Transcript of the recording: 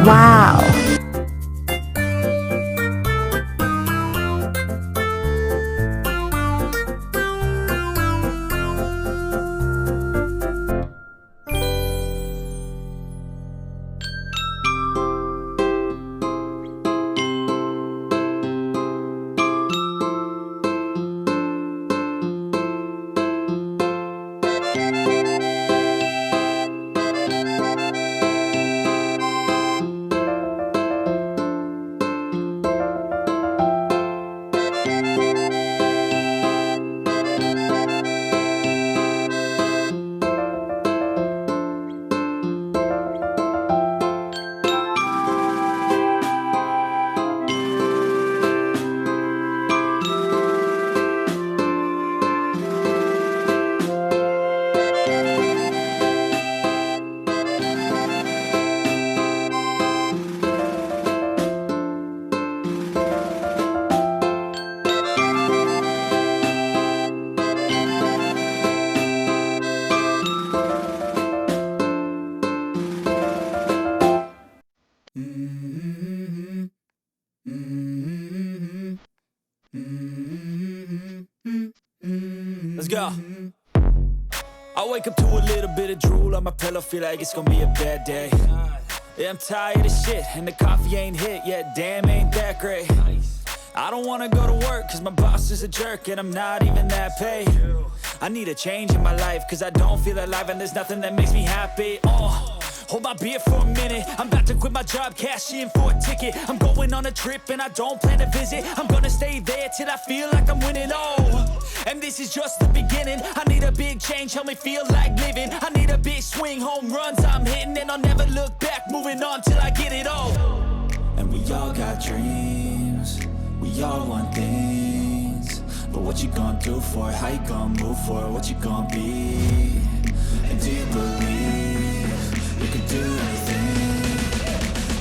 Wow! Let's go. I wake up to a little bit of drool on my pillow, feel like it's gonna be a bad day. Yeah, I'm tired of shit, and the coffee ain't hit yet, damn, ain't that great. I don't wanna go to work, cause my boss is a jerk, and I'm not even that paid. I need a change in my life, cause I don't feel alive, and there's nothing that makes me happy. Hold my beer for a minute, I'm about to quit my job, cash in for a ticket. I'm going on a trip and I don't plan to visit. I'm gonna stay there till I feel like I'm winning, and this is just the beginning. I need a big change, help me feel like living. I need a big swing, home runs I'm hitting, and I'll never look back, moving on till I get it all. And we all got dreams, we all want things, but what you gonna do for it? How you gonna move for it? What you gonna be?